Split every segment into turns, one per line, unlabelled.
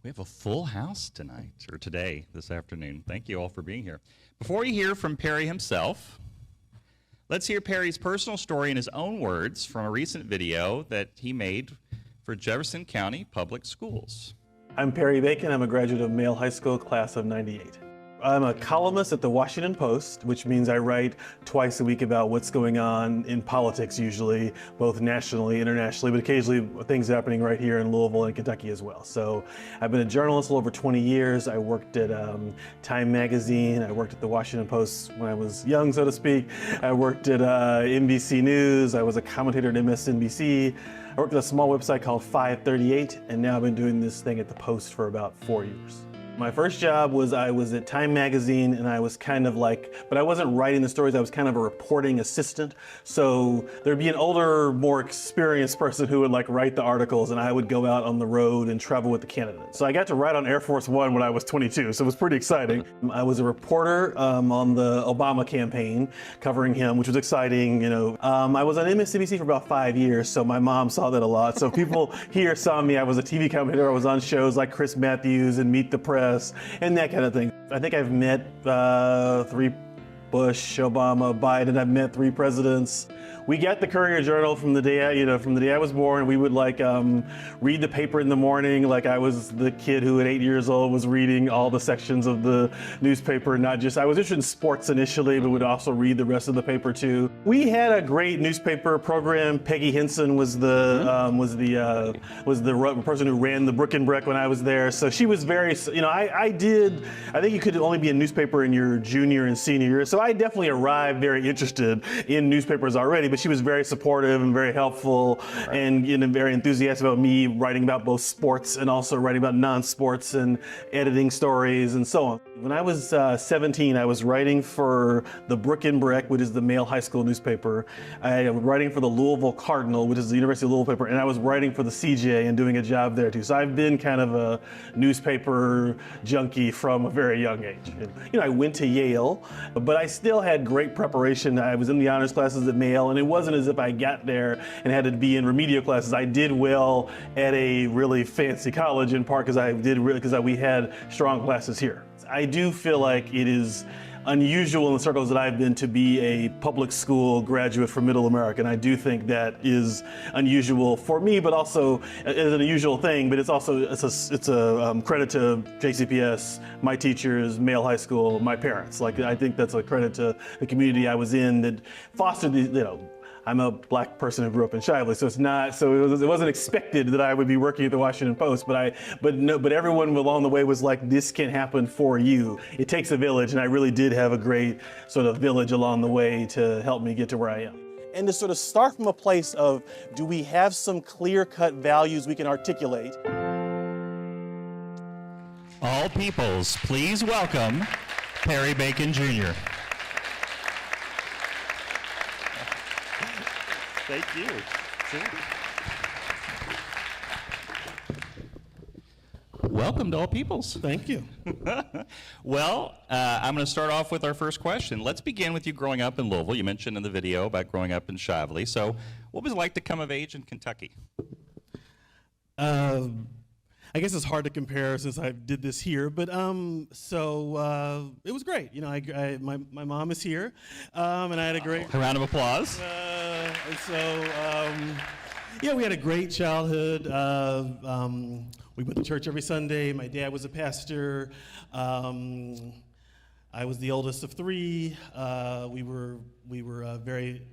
We have a full house tonight, or today, this afternoon. Thank you all for being here. Before you hear from Perry himself, let's hear Perry's personal story in his own words from a recent video that he made for Jefferson County Public Schools.
I'm Perry Bacon. I'm a graduate of Male High School, class of '98. I'm a columnist at the Washington Post, which means I write twice a week about what's going on in politics, usually, both nationally, internationally, but occasionally things happening right here in Louisville and Kentucky as well. So I've been a journalist for over 20 years. I worked at Time Magazine. I worked at the Washington Post when I was young, so to speak. I worked at NBC News. I was a commentator at MSNBC. I worked at a small website called 538, and now I've been doing this thing at the Post for about 4 years. My first job was I was at Time Magazine, and I was kind of like, but I wasn't writing the stories, I was kind of a reporting assistant. So there'd be an older, more experienced person who would like write the articles, and I would go out on the road and travel with the candidates. So I got to write on Air Force One when I was 22, so it was pretty exciting. I was a reporter on the Obama campaign, covering him, which was exciting, you know. I was on MSNBC for about 5 years, so my mom saw that a lot. So people here saw me, I was a TV commentator, I was on shows like Chris Matthews and Meet the Press, and that kind of thing. I think I've met 3 Bush, Obama, Biden. I've met 3 presidents. We got the Courier Journal from the day from the day I was born. We would like read the paper in the morning. Like I was the kid who at 8 years old was reading all the sections of the newspaper. Not just I was interested in sports initially, but would also read the rest of the paper too. We had a great newspaper program. Peggy Henson was the person who ran the Brook and Breck when I was there. So she was very, I think you could only be a newspaper in your junior and senior year. So I definitely arrived very interested in newspapers already, but she was very supportive and very helpful, right, and very enthusiastic about me writing about both sports and also writing about non-sports and editing stories and so on. When I was 17, I was writing for the Brook and Breck, which is the male high school newspaper. I was writing for the Louisville Cardinal, which is the University of Louisville paper, and I was writing for the CJ and doing a job there too. So I've been kind of a newspaper junkie from a very young age. And, I went to Yale, but I still had great preparation. I was in the honors classes at Yale, and it wasn't as if I got there and had to be in remedial classes. I did well at a really fancy college, in part because we had strong classes here. I do feel like it is unusual in the circles that I've been to be a public school graduate from Middle America, and I do think that is unusual for me, but also is an unusual thing. But it's a credit to JCPS, my teachers, Male High School, my parents. Like I think that's a credit to the community I was in that fostered these. I'm a black person who grew up in Shively, so it wasn't expected that I would be working at the Washington Post, but everyone along the way was like, this can happen for you. It takes a village, and I really did have a great sort of village along the way to help me get to where I am. And to sort of start from a place of, do we have some clear-cut values we can articulate?
All peoples, please welcome Perry Bacon Jr. Thank you. Welcome to All Peoples.
Thank you.
Well, I'm going to start off with our first question. Let's begin with you growing up in Louisville. You mentioned in the video about growing up in Shively. So what was it like to come of age in Kentucky?
I guess it's hard to compare since I did this here, but it was great. My mom is here, and I had a great
a round of applause.
We had a great childhood. We went to church every Sunday. My dad was a pastor. I was the oldest of 3. We were very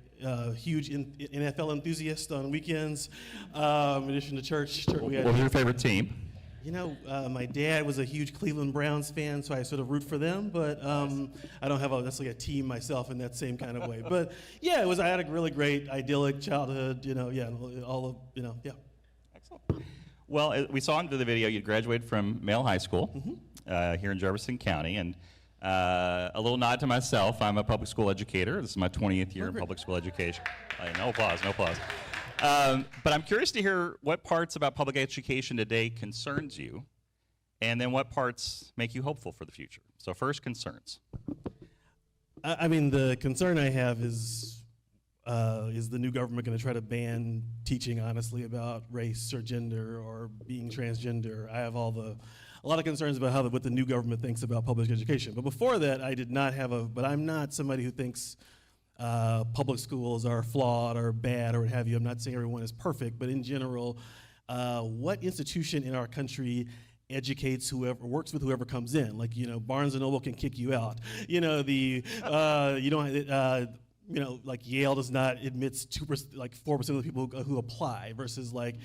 huge NFL enthusiasts on weekends. In addition to church.
What was your favorite team?
My dad was a huge Cleveland Browns fan, so I sort of root for them, but I don't have necessarily a team myself in that same kind of way. But yeah, I had a really great, idyllic childhood,
Excellent. Well, we saw in the video you graduated from Male High School here in Jefferson County, and a little nod to myself, I'm a public school educator. This is my 20th year in public school education. No applause. But I'm curious to hear what parts about public education today concerns you, and then what parts make you hopeful for the future. So first, concerns.
The concern I have is is the new government going to try to ban teaching honestly about race or gender or being transgender? I have a lot of concerns about what the new government thinks about public education. But before that, but I'm not somebody who thinks public schools are flawed or bad or what have you. I'm not saying everyone is perfect, but in general, what institution in our country educates whoever works with whoever comes in? Like, Barnes and Noble can kick you out. Like Yale does not admit 2%, like 4% of the people who apply, versus like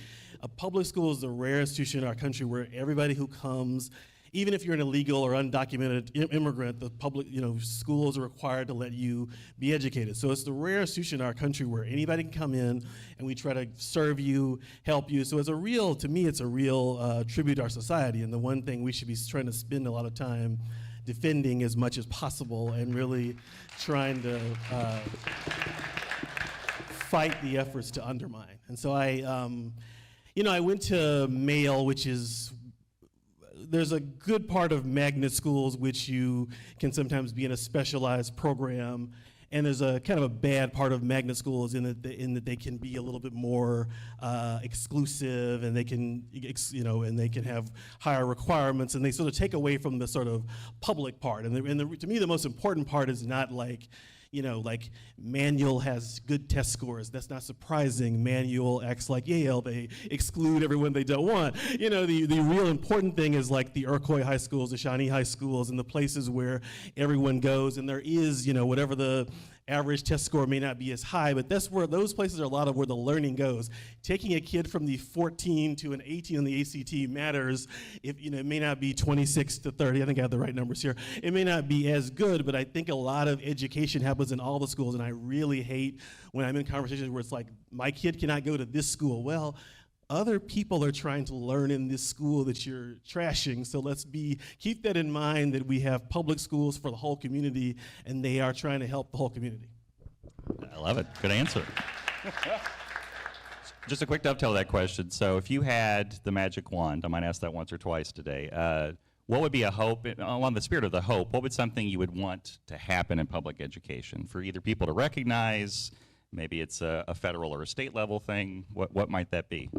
a public school is the rare institution in our country where everybody who comes, even if you're an illegal or undocumented immigrant, the public, schools are required to let you be educated. So it's the rare institution in our country where anybody can come in and we try to serve you, help you. So to me, it's a real tribute to our society, and the one thing we should be trying to spend a lot of time defending as much as possible and really trying to fight the efforts to undermine. And so I went to Male, there's a good part of magnet schools which you can sometimes be in a specialized program, and there's a kind of a bad part of magnet schools in that they can be a little bit more exclusive, and they can have higher requirements, and they sort of take away from the sort of public part. And to me, the most important part is not like Manual has good test scores. That's not surprising. Manual acts like Yale. They exclude everyone they don't want. The real important thing is like the Iroquois high schools, the Shawnee high schools, and the places where everyone goes, and there is, whatever the average test score may not be as high, but those places are a lot of where the learning goes. Taking a kid from the 14 to an 18 on the ACT matters. It may not be 26 to 30. I think I have the right numbers here. It may not be as good, but I think a lot of education happens in all the schools, and I really hate when I'm in conversations where it's like, my kid cannot go to this school. Well, other people are trying to learn in this school that you're trashing, so keep that in mind, that we have public schools for the whole community, and they are trying to help the whole community.
I love it. Good answer. Just a quick dovetail to that question. So if you had the magic wand, I might ask that once or twice today, what would be a hope, along the spirit of the hope, what would something you would want to happen in public education for either people to recognize? Maybe it's a federal or a state level thing. What might that be?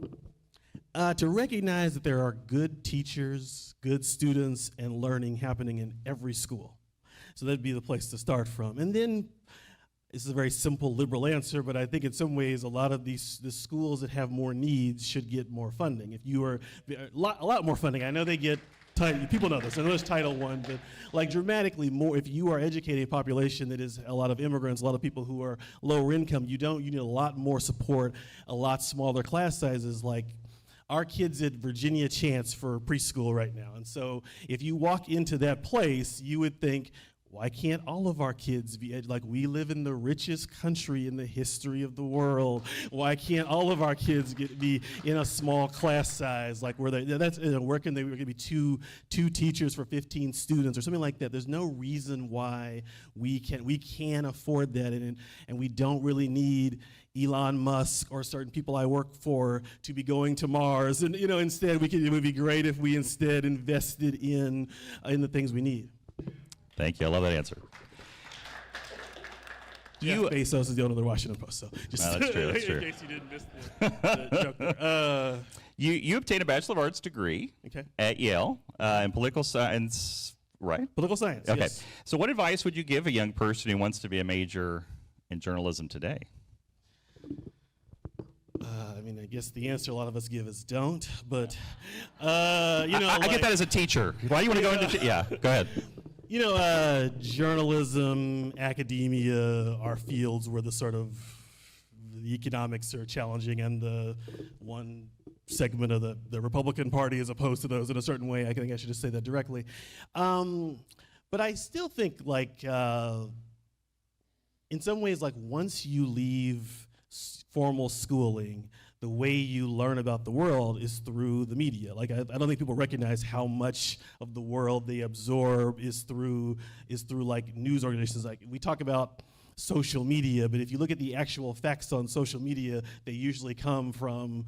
To recognize that there are good teachers, good students, and learning happening in every school. So that'd be the place to start from. And then, this is a very simple liberal answer, but I think in some ways a lot of the schools that have more needs should get more funding. If you are a lot more funding, I know they get. People know this. I know there's Title I, but like dramatically more. If you are educating a population that is a lot of immigrants, a lot of people who are lower income, you need a lot more support, a lot smaller class sizes. Like our kids at Virginia Chance for preschool right now, and so if you walk into that place, you would think, why can't all of our kids be like, we live in the richest country in the history of the world. Why can't all of our kids be in a small class size, like where where can they be two teachers for 15 students or something like that? There's no reason why we can't afford that, and we don't really need Elon Musk or certain people I work for to be going to Mars. And instead it would be great if we instead invested in the things we need.
Thank you. I love that answer.
Jeff Bezos is the owner of the Washington Post, so just
that's true. That's true.
in case you didn't miss the joke there.
You obtained a Bachelor of Arts degree at Yale in political science, right?
Political science,
okay.
Yes.
So what advice would you give a young person who wants to be a major in journalism today?
I guess the answer a lot of us give is don't, but,
I get that as a teacher. Why do you want to go into yeah, go ahead.
Journalism, academia are fields where the economics are challenging, and the one segment of the Republican Party is opposed to those in a certain way. I think I should just say that directly. But I still think, in some ways, once you leave formal schooling, the way you learn about the world is through the media. I don't think people recognize how much of the world they absorb is through news organizations. We talk about social media, but if you look at the actual effects on social media, they usually come from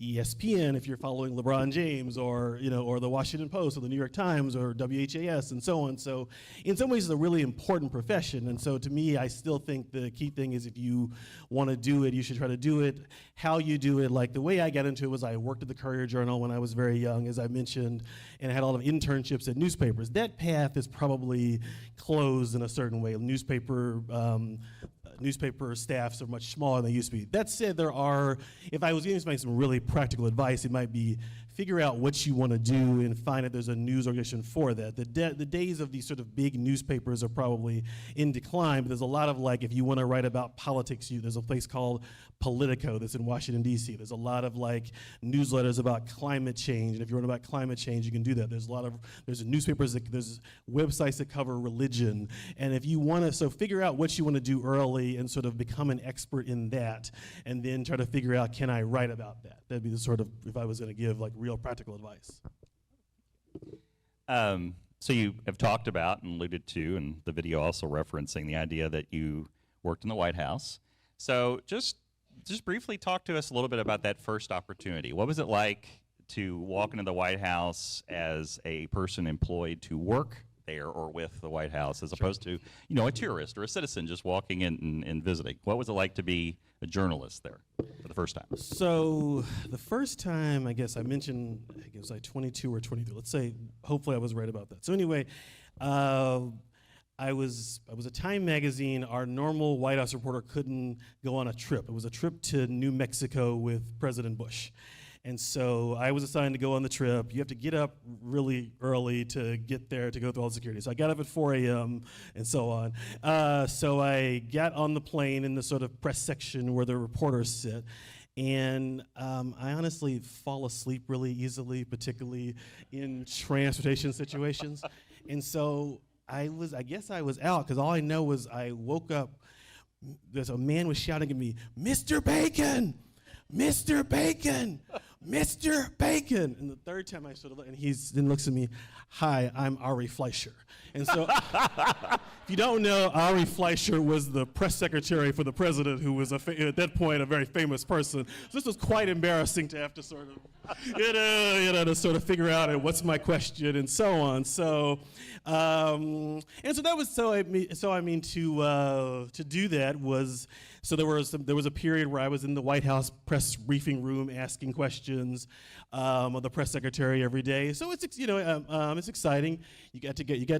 ESPN if you're following LeBron James, or or the Washington Post or the New York Times or WHAS and so on. So in some ways it's a really important profession, and so to me I still think the key thing is if you want to do it, you should try to do it. How you do it, like the way I got into it was I worked at the Courier-Journal when I was very young, as I mentioned, and I had a lot of internships at newspapers. That path is probably closed in a certain way. Newspaper staffs are much smaller than they used to be. That said, if I was giving somebody some really practical advice, it might be figure out what you want to do and find that there's a news organization for that. The days of these sort of big newspapers are probably in decline, but there's a lot of, like, if you want to write about politics, there's a place called Politico that's in Washington, D.C. There's a lot of, like, newsletters about climate change, and if you want about climate change, you can do that. There's newspapers, there's websites that cover religion, and if you want to, so figure out what you want to do early and sort of become an expert in that, and then try to figure out, can I write about that? That'd be the sort of, if I was going to give, like, real practical advice.
So you have talked about and alluded to, and the video also referencing the idea that you worked in the White House. So just briefly talk to us a little bit about that first opportunity. What was it like to walk into the White House as a person employed to work there or with the White House, as opposed to, a tourist or a citizen just walking in and visiting? What was it like to be a journalist there for the first time?
So the first time, I guess I mentioned, it was like 22 or 23. Let's say, hopefully I was right about that. So anyway, I was at Time magazine. Our normal White House reporter couldn't go on a trip. It was a trip to New Mexico with President Bush. And so I was assigned to go on the trip. You have to get up really early to get there to go through all the security. So I got up at 4 a.m. and so on. So I got on the plane in the sort of press section where the reporters sit. And I honestly fall asleep really easily, particularly in transportation situations. And so I guess I was out, because all I know was I woke up, there's a man was shouting at me, "Mr. Bacon! Mr. Bacon! Mr. Bacon!" And the third time I sort of look, and he then looks at me, "Hi, I'm Ari Fleischer." And so, if you don't know, Ari Fleischer was the press secretary for the president, who was at that point a very famous person. So this was quite embarrassing to have to sort of, to sort of figure out what's my question and so on. So, and so that was to do that was. So there was a period where I was in the White House press briefing room asking questions of the press secretary every day. So it's it's exciting. You get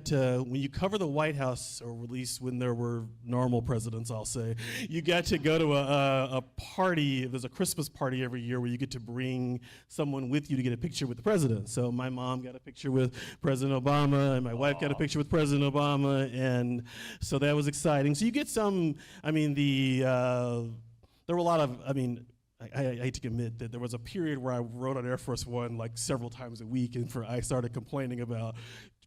to when you cover the White House, or at least when there were normal presidents, I'll say, you got to go to a party. There's a Christmas party every year where you get to bring someone with you to get a picture with the president. So my mom got a picture with President Obama, and my wife got a picture with President Obama, and so that was exciting. So you get some. There were a lot of, I hate to admit that there was a period where I rode on Air Force One like several times a week, and I started complaining about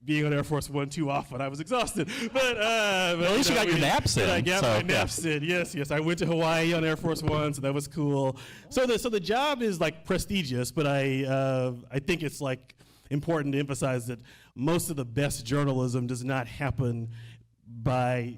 being on Air Force One too often. I was exhausted. But
at least you got your naps in.
I got my naps in. Yes. I went to Hawaii on Air Force One, so that was cool. So the job is like prestigious, but I think it's like important to emphasize that most of the best journalism does not happen by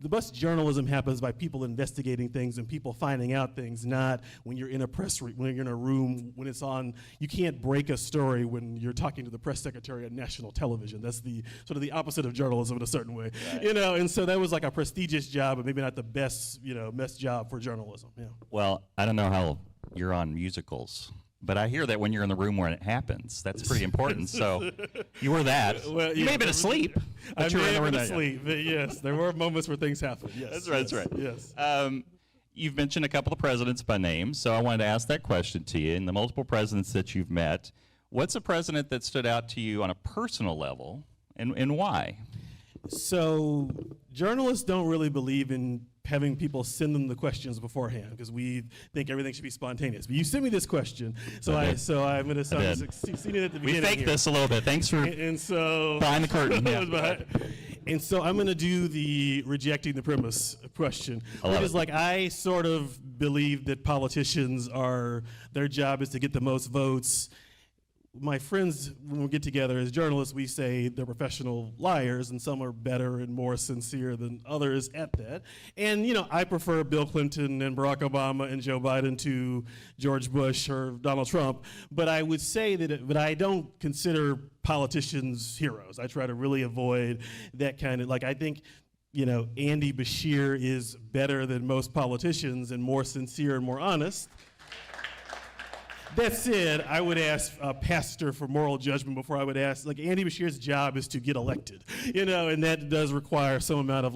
the best journalism happens by people investigating things and people finding out things, not when you're in a when you're in a room, when it's on. You can't break a story when you're talking to the press secretary on national television. That's the sort of the opposite of journalism in a certain way, right. And so that was like a prestigious job, but maybe not the best job for journalism. Yeah.
Well, I don't know how you're on musicals, but I hear that when you're in the room where it happens, that's pretty important. So you were that. Well, you may have been asleep.
I may have been asleep, but yes, there were moments where things happened. Yes,
that's right.
Yes.
You've mentioned a couple of presidents by name, so I wanted to ask that question to you. In the multiple presidents that you've met, what's a president that stood out to you on a personal level, and why?
So journalists don't really believe in having people send them the questions beforehand, because we think everything should be spontaneous. But you sent me this question, so I'm going to seen it at the beginning.
We faked this a little bit. Thanks for
and so
behind the curtain. Yeah.
And so I'm going to do the rejecting the premise question, which is like, I sort of believe that politicians their job is to get the most votes my friends, when we get together as journalists, we say they're professional liars, and some are better and more sincere than others at that. And, I prefer Bill Clinton and Barack Obama and Joe Biden to George Bush or Donald Trump. But I would say but I don't consider politicians heroes. I try to really avoid that kind of, I think, Andy Bashir is better than most politicians and more sincere and more honest. That said, I would ask a pastor for moral judgment before I would ask, Andy Bashir's job is to get elected, and that does require some amount of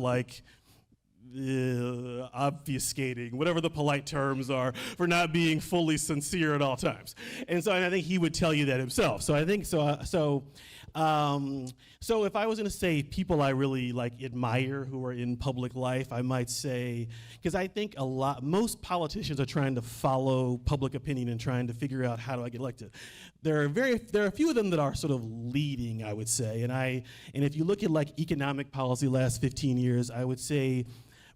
obfuscating, whatever the polite terms are, for not being fully sincere at all times. And I think he would tell you that himself. So I think, so if I was gonna say people I really admire who are in public life, I might say, because I think most politicians are trying to follow public opinion and trying to figure out how do I get elected. There are a few of them that are sort of leading, I would say, and if you look at economic policy the last 15 years, I would say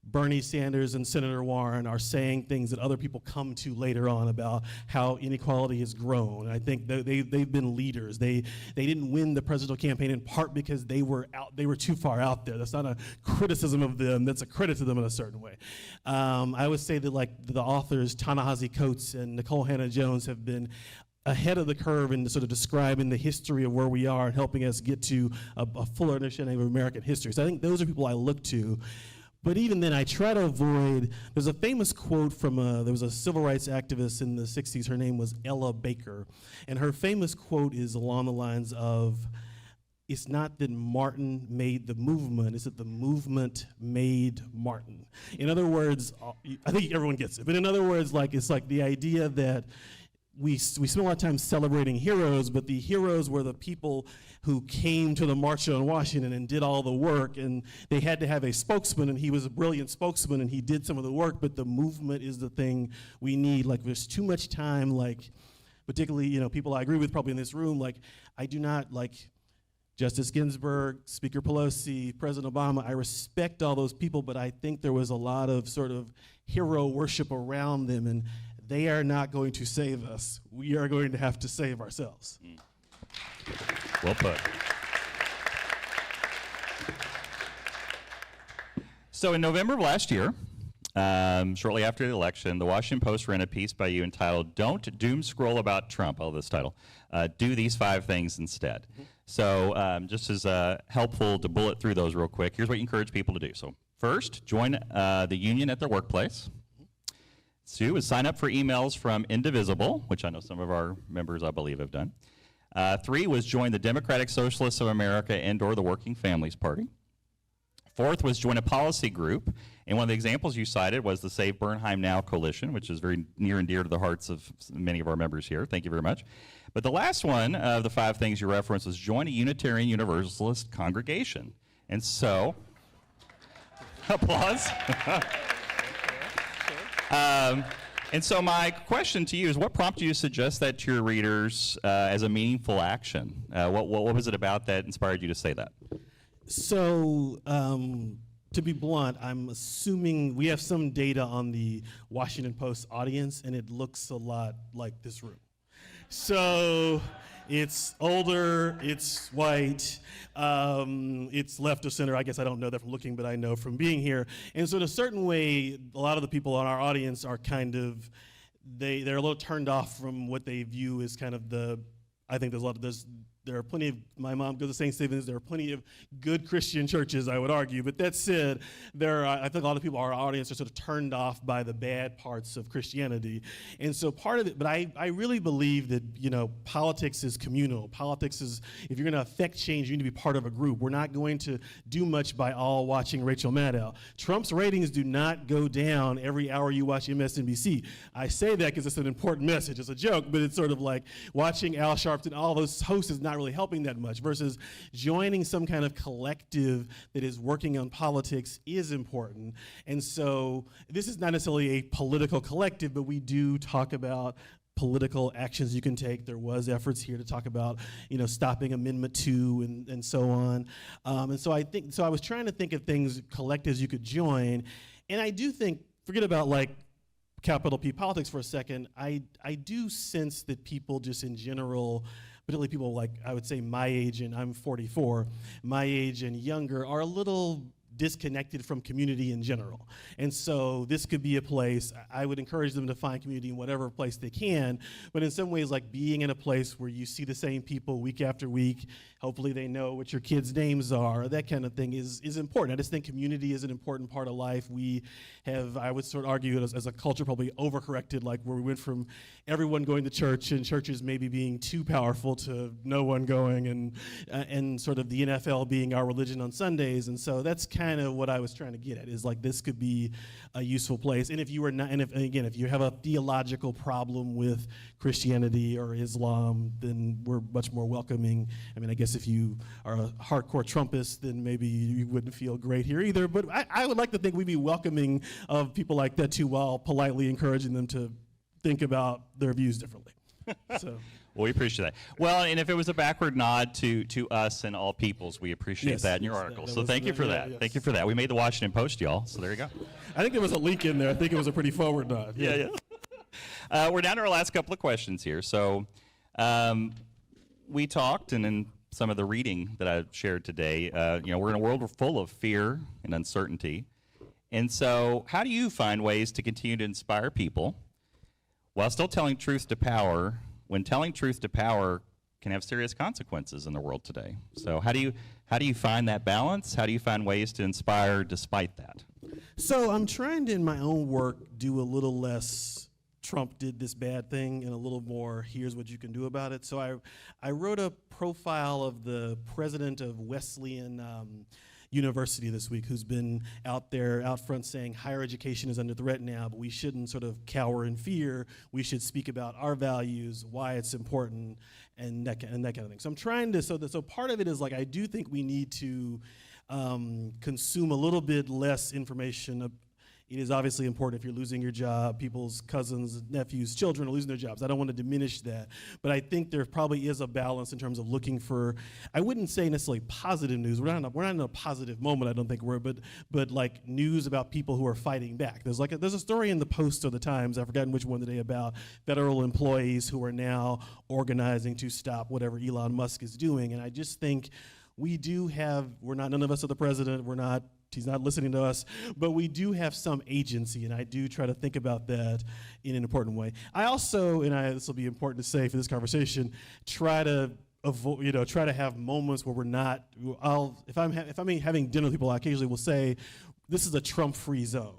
Bernie Sanders and Senator Warren are saying things that other people come to later on about how inequality has grown. I think they've been leaders. They didn't win the presidential campaign in part because they were too far out there. That's not a criticism of them. That's a credit to them in a certain way. I would say that the authors Ta-Nehisi Coates and Nicole Hannah-Jones have been ahead of the curve in sort of describing the history of where we are and helping us get to a fuller understanding of American history. So I think those are people I look to. But even then, I try to avoid, there's a famous quote from, there was a civil rights activist in the 60s, her name was Ella Baker, and her famous quote is along the lines of, it's not that Martin made the movement, it's that the movement made Martin. In other words, I think everyone gets it, but in other words, it's the idea that we spend a lot of time celebrating heroes, but the heroes were the people who came to the March on Washington and did all the work, and they had to have a spokesman, and he was a brilliant spokesman, and he did some of the work, but the movement is the thing we need. There's too much time, particularly, people I agree with probably in this room, I do not Justice Ginsburg, Speaker Pelosi, President Obama. I respect all those people, but I think there was a lot of sort of hero worship around them, and they are not going to save us. We are going to have to save ourselves.
Well put. So in November of last year, shortly after the election, the Washington Post ran a piece by you entitled, "Don't Doom Scroll About Trump," I love this title, "Do These 5 Things Instead." So just as helpful to bullet through those real quick, here's what you encourage people to do. So first, join the union at their workplace. 2 is sign up for emails from Indivisible, which I know some of our members, I believe, have done. 3 was join the Democratic Socialists of America and/or the Working Families Party. 4th was join a policy group, and one of the examples you cited was the Save Bernheim Now coalition, which is very near and dear to the hearts of many of our members here. Thank you very much. But the last one of the 5 things you referenced was join a Unitarian Universalist congregation. And so, applause. And so my question to you is, what prompted you to suggest that to your readers as a meaningful action? What was it about that inspired you to say that?
So, to be blunt, I'm assuming we have some data on the Washington Post audience, and it looks a lot like this room. So, it's older, it's white, it's left of center. I guess I don't know that from looking, but I know from being here. And so in a certain way, a lot of the people in our audience are kind of, they're a little turned off from what they view as kind of I think there are plenty of, my mom goes to St. Stephen's, there are plenty of good Christian churches, I would argue. But that said, I think a lot of people, our audience, are sort of turned off by the bad parts of Christianity. And so part of it, but I really believe that, politics is communal. Politics is, if you're going to affect change, you need to be part of a group. We're not going to do much by all watching Rachel Maddow. Trump's ratings do not go down every hour you watch MSNBC. I say that because it's an important message. It's a joke, but it's sort of like watching Al Sharpton, all those hosts is not really helping that much, versus joining some kind of collective that is working on politics is important. And so this is not necessarily a political collective, but we do talk about political actions you can take. There was efforts here to talk about, stopping Amendment 2 and so on. And so I was trying to think of collectives you could join. And I do think, forget about capital P politics for a second, I do sense that people just in general, particularly people like, I would say my age, and I'm 44, my age and younger, are a little disconnected from community in general. And so this could be a place, I would encourage them to find community in whatever place they can, but in some ways, like being in a place where you see the same people week after week, hopefully they know what your kids' names are, that kind of thing is important. I just think community is an important part of life. We have, I would sort of argue as a culture, probably overcorrected, like where we went from everyone going to church and churches maybe being too powerful to no one going, and sort of the NFL being our religion on Sundays. And so that's kind of what I was trying to get at, is like this could be a useful place. And if you were not, and if you have a theological problem with Christianity or Islam, then we're much more welcoming. I mean, I guess if you are a hardcore Trumpist, then maybe you wouldn't feel great here either. But I would like to think we'd be welcoming of people like that too, while politely encouraging them to think about their views differently. So.
Well, we appreciate that. Well, and if it was a backward nod to us and all peoples, we appreciate that in your article. So thank you for that. Yes. Thank you for that. We made the Washington Post, y'all, so there you go.
I think there was a link in there. I think it was a pretty forward nod.
Yeah. We're down to our last couple of questions here. So we talked, and in some of the reading that I shared today, we're in a world full of fear and uncertainty. And so how do you find ways to continue to inspire people while still telling truth to power, when telling truth to power can have serious consequences in the world today? So how do you find that balance? How do you find ways to inspire despite that?
So I'm trying to, in my own work, do a little less Trump did this bad thing and a little more here's what you can do about it. So I wrote a profile of the president of Wesleyan University this week, who's been out front saying higher education is under threat now, but we shouldn't sort of cower in fear. We should speak about our values, why it's important, and that kind of thing. So I'm trying to, so part of it is like, I do think we need to consume a little bit less information. It is obviously important if you're losing your job, people's cousins, nephews, children are losing their jobs. I don't want to diminish that, but I think there probably is a balance in terms of looking for, I wouldn't say necessarily positive news. We're not in a positive moment, I don't think but like news about people who are fighting back. There's a story in the Post or the Times, I've forgotten which one today, about federal employees who are now organizing to stop whatever Elon Musk is doing. And I just think none of us are the president, he's not listening to us, but we do have some agency, and I do try to think about that in an important way. I also, this will be important to say for this conversation, try to avoid, try to have moments where we're not, if I'm having dinner with people, I occasionally will say, this is a Trump-free zone.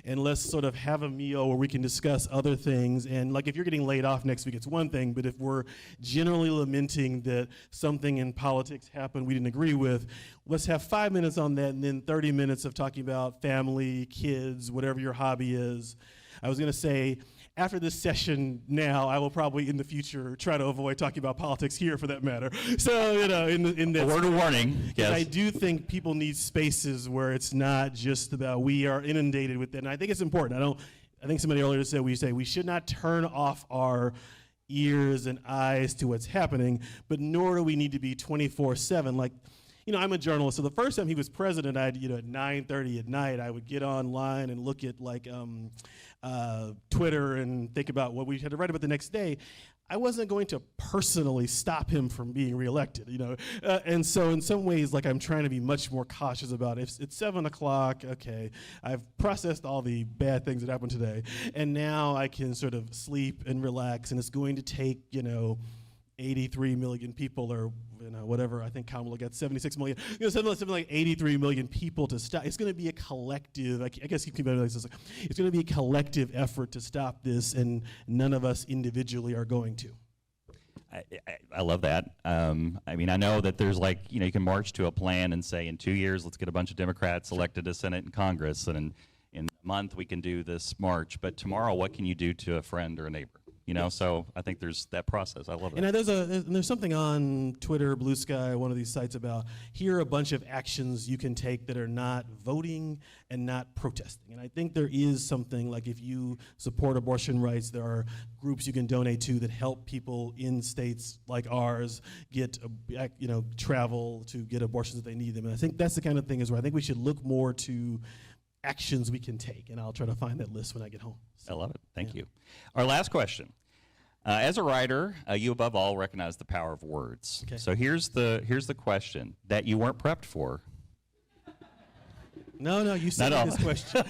And let's sort of have a meal where we can discuss other things. And like if you're getting laid off next week, it's one thing, but if we're generally lamenting that something in politics happened we didn't agree with, let's have 5 minutes on that and then 30 minutes of talking about family, kids, whatever your hobby is. I was gonna say, after this session now, I will probably in the future try to avoid talking about politics here for that matter. So, in that,
a word of warning, yes.
I do think people need spaces where it's not just about we are inundated with that. And I think it's important. I think somebody earlier said we should not turn off our ears and eyes to what's happening, but nor do we need to be 24/7. Like, I'm a journalist, so the first time he was president, at 9:30 at night, I would get online and look at Twitter and think about what we had to write about the next day. I wasn't going to personally stop him from being reelected, and so in some ways, I'm trying to be much more cautious about it. It's 7 o'clock, okay, I've processed all the bad things that happened today, and now I can sort of sleep and relax, and it's going to take, 83 million people or whatever, I think Kamala got 76 million, something like 83 million people to stop. It's going to be a collective, I guess you can like this, it's going to be a collective effort to stop this, and none of us individually are going to.
I love that. I know that there's you can march to a plan and say in 2 years, let's get a bunch of Democrats elected to Senate and Congress, and in a month we can do this march, but tomorrow what can you do to a friend or a neighbor? So I think there's that process. I love it.
And there's something on Twitter, Blue Sky, one of these sites about here are a bunch of actions you can take that are not voting and not protesting. And I think there is something like if you support abortion rights, there are groups you can donate to that help people in states like ours get, travel to get abortions if they need them. And I think that's the kind of thing is where I think we should look more to actions we can take, and I'll try to find that list when I get home.
I love it. Thank you. Our last question. As a writer, you above all recognize the power of words.
Okay.
So here's the question that you weren't prepped for.
No, you sent me this question.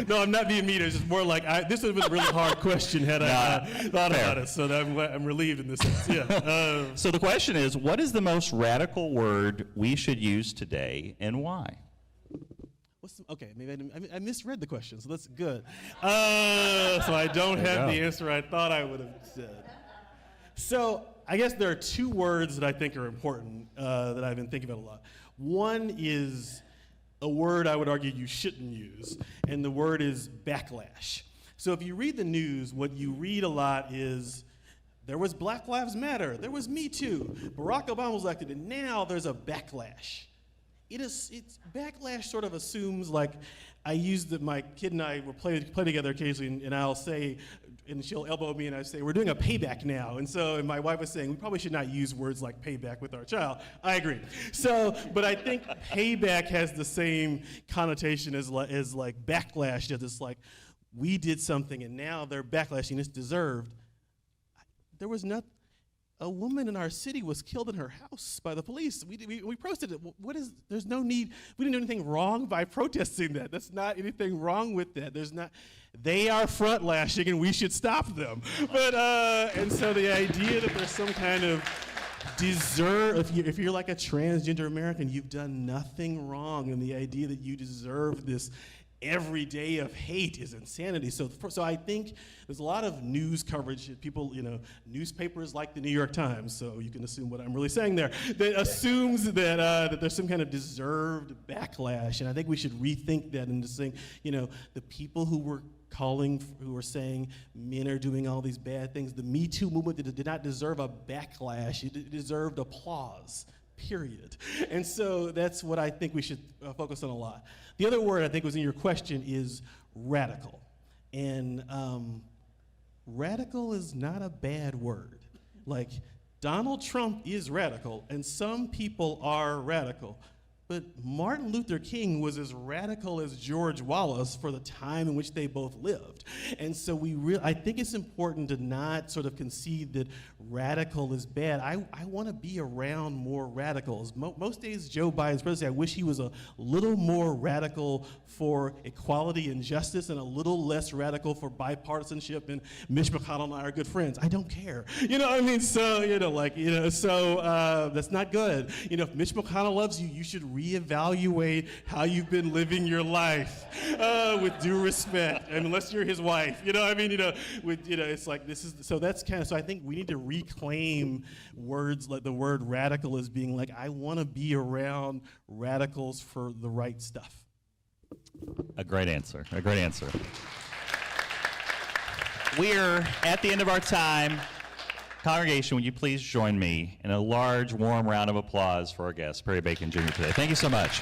No, I'm not being mean. It's just more like, this would have been a really hard question had I thought about it. So I'm relieved in this sense. Yeah.
So the question is, what is the most radical word we should use today, and why?
Okay, maybe I misread the question, so that's good. So I don't have the answer I thought I would have said. So I guess there are two words that I think are important that I've been thinking about a lot. One is a word I would argue you shouldn't use, and the word is backlash. So if you read the news, what you read a lot is there was Black Lives Matter, there was Me Too, Barack Obama was elected, and now there's a backlash. It's backlash sort of assumes, like, my kid and I will play together occasionally, and I'll say, and she'll elbow me and I say, we're doing a payback now. And my wife was saying, we probably should not use words like payback with our child. I agree. So, but I think payback has the same connotation as like backlash, that it's like, we did something and now they're backlashing, it's deserved. There was not, a woman in our city was killed in her house by the police. We protested it. There's no need, we didn't do anything wrong by protesting that. That's not anything wrong with that. They are front lashing and we should stop them. But, and so the idea that there's some kind of if you're like a transgender American, you've done nothing wrong, and the idea that you deserve this every day of hate is insanity. So I think there's a lot of news coverage. People, newspapers like the New York Times, so you can assume what I'm really saying there, that assumes that there's some kind of deserved backlash. And I think we should rethink that and just saying, the people who were saying men are doing all these bad things, the Me Too movement did not deserve a backlash. It deserved applause. Period. And so that's what I think we should focus on a lot. The other word I think was in your question is radical. And radical is not a bad word. Like, Donald Trump is radical, and some people are radical. But Martin Luther King was as radical as George Wallace for the time in which they both lived. And so I think it's important to not sort of concede that radical is bad. I want to be around more radicals. Most days Joe Biden's presidency, I wish he was a little more radical for equality and justice and a little less radical for bipartisanship, and Mitch McConnell and I are good friends. I don't care. So, that's not good. If Mitch McConnell loves you, you should reevaluate how you've been living your life with due respect, unless you're his wife. It's like so I think we need to reclaim words like the word radical as being like, I want to be around radicals for the right stuff.
A great answer. We're at the end of our time. Congregation, would you please join me in a large, warm round of applause for our guest, Perry Bacon Jr. today. Thank you so much.